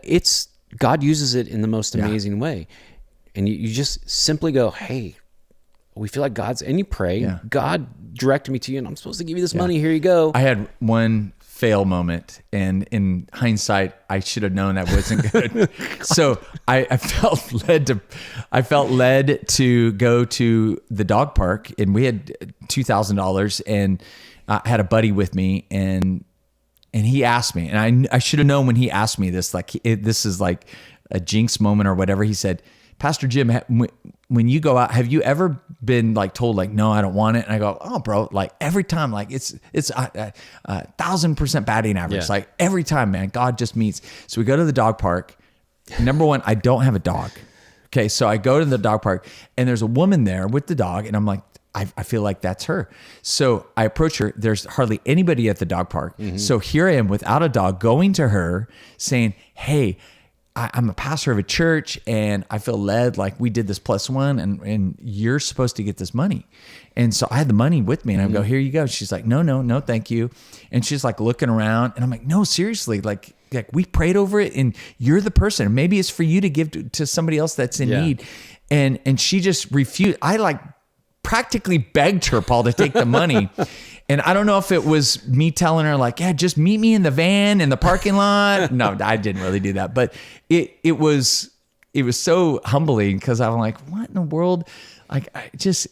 it's God uses it in the most amazing way. And you just simply go, hey, we feel like and you pray, God directed me to you, and I'm supposed to give you this money. Here you go. I had one fail moment, and in hindsight, I should have known that wasn't good. So I felt led to go to the dog park, and we had $2,000, and I had a buddy with me, and he asked me, and I should have known when he asked me this, like, this is like a jinx moment or whatever. He said, Pastor Jim, when you go out, have you ever been like told like, no, I don't want it? And I go, oh, bro, like every time, like it's 1,000% batting average. Yeah. Like every time, man, God just meets. So we go to the dog park. Number one, I don't have a dog. Okay. So I go to the dog park and there's a woman there with the dog. And I'm like, I feel like that's her. So I approach her. There's hardly anybody at the dog park. So here I am without a dog going to her saying, hey, I'm a pastor of a church and I feel led like we did this +1 and you're supposed to get this money. And so I had the money with me and I go, here you go. She's like, no, thank you. And she's like looking around and I'm like, no, seriously, like we prayed over it and you're the person. Maybe it's for you to give to somebody else that's in need. And she just refused. I like practically begged her, Paul, to take the money. And I don't know if it was me telling her like, yeah, just meet me in the van in the parking lot. No, I didn't really do that. But it was so humbling because I'm like, what in the world? Like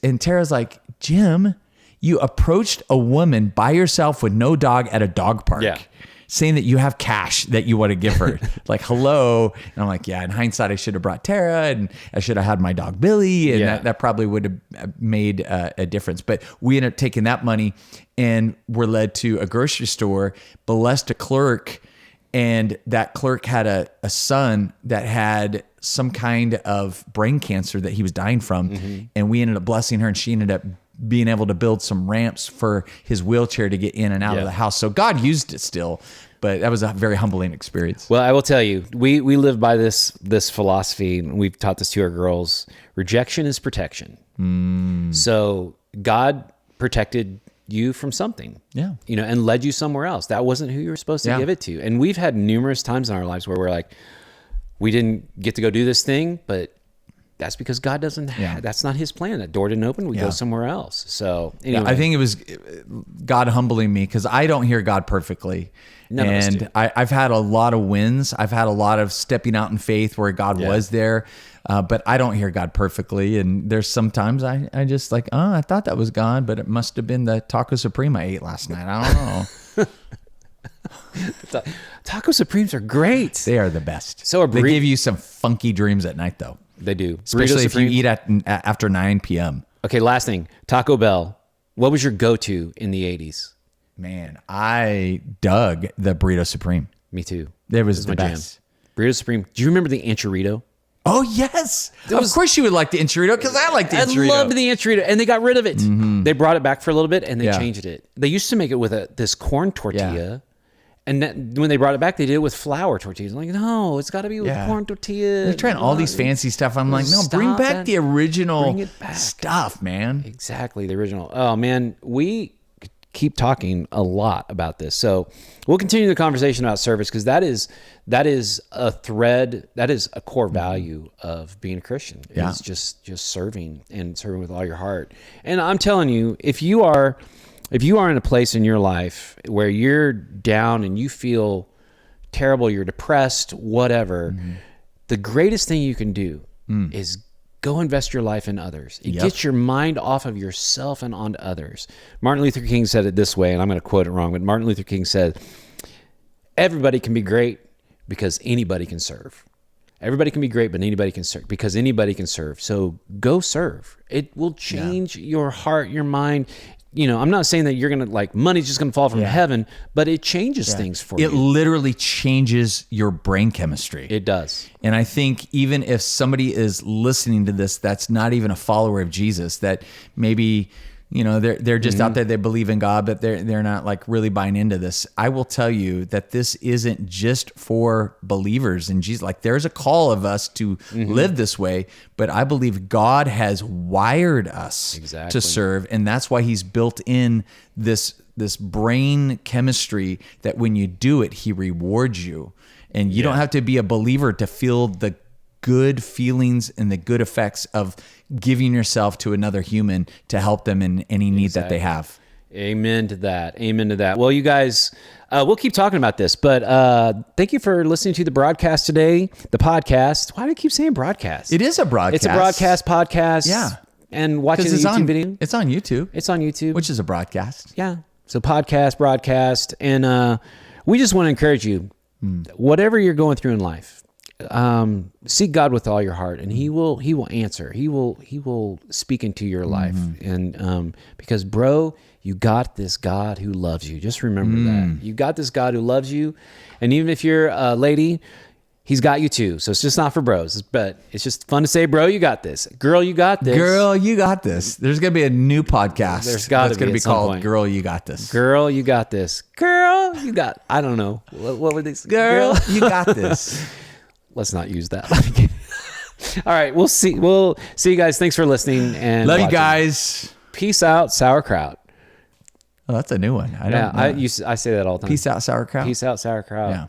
and Tara's like, Jim, you approached a woman by yourself with no dog at a dog park. Yeah. Saying that you have cash that you want to give her. Like, hello. And I'm like, yeah, in hindsight, I should have brought Tara and I should have had my dog have and that probably would have made a difference. But we ended up taking that money and were led to a grocery store, blessed a clerk. And that clerk had a son that had some kind of brain cancer that he was dying from. And we ended up blessing her and she ended up being able to build some ramps for his wheelchair to get in and out of the house. So God used it still, but that was a very humbling experience. Well, I will tell you, we live by this philosophy, and we've taught this to our girls. Rejection is protection. So God protected you from something, and led you somewhere else. That wasn't who you were supposed to give it to. And we've had numerous times in our lives where we're like, we didn't get to go do this thing, but that's because God doesn't that's not his plan. That door didn't open. We go somewhere else. So anyway. I think it was God humbling me because I don't hear God perfectly. None of us do. I've had a lot of wins. I've had a lot of stepping out in faith where God was there. But I don't hear God perfectly. And there's sometimes I just like, I thought that was God, but it must have been the Taco Supreme I ate last night. I don't know. Taco Supremes are great. They are the best. So they give you some funky dreams at night though. They do. Especially if you eat after 9 p.m. Okay, last thing. Taco Bell. What was your go-to in the 80s? Man, I dug the Burrito Supreme. Me too. It was the best. Jam. Burrito Supreme. Do you remember the Anchorito? Oh, yes. Of course you would like the Anchorito because I like the Anchorito. I loved the Anchorito, and they got rid of it. They brought it back for a little bit, and they changed it. They used to make it with this corn tortilla. And when they brought it back, they did it with flour tortillas. I'm like, no, it's got to be with corn tortilla. They're trying all these fancy stuff. I'm like, no, bring back the original stuff, man. Exactly, the original. Oh, man, we keep talking a lot about this. So we'll continue the conversation about service because that is a thread, that is a core value of being a Christian. It's just serving and serving with all your heart. And I'm telling you, if you are in a place in your life where you're down and you feel terrible, you're depressed, whatever, the greatest thing you can do is go invest your life in others. It gets your mind off of yourself and onto others. Martin Luther King said it this way, and I'm going to quote it wrong, but Martin Luther King said, everybody can be great because anybody can serve. Everybody can be great, but anybody can serve because anybody can serve. So go serve. It will change your heart, your mind. I'm not saying that you're going to like money's just going to fall from heaven, but it changes things for you. It literally changes your brain chemistry. It does. And I think even if somebody is listening to this, that's not even a follower of Jesus, that maybe, they're just out there, they believe in God, but they're not like really buying into this. I will tell you that this isn't just for believers in Jesus. Like there's a call of us to live this way, but I believe God has wired us to serve. And that's why he's built in this brain chemistry that when you do it, he rewards you. And you don't have to be a believer to feel the good feelings and the good effects of giving yourself to another human to help them in any need that they have. Amen to that. Amen to that. Well, you guys, we'll keep talking about this, but thank you for listening to the broadcast today, the podcast. Why do I keep saying broadcast? It is a broadcast. It's a broadcast podcast. Yeah. And watching the YouTube video. It's on YouTube. It's on YouTube. Which is a broadcast. Yeah. So podcast, broadcast. And we just want to encourage you, whatever you're going through in life, seek God with all your heart, and He will answer. He will speak into your life, and because bro, you got this God who loves you. Just remember that you got this God who loves you, and even if you're a lady, He's got you too. So it's just not for bros, but it's just fun to say, bro, you got this. Girl, you got this. Girl, you got this. There's going to be a new podcast. There's gotta that's going to be be at some called point. Girl, You Got This. Girl, you got this. Girl, you got. I don't know. What would they say? Girl, you got this. Let's not use that. All right, we'll see. We'll see you guys. Thanks for listening and Love you watching. guys. Peace out, sauerkraut. Oh, that's a new one. I don't know. I say that all the time. Peace out, sauerkraut. Peace out, sauerkraut. Yeah.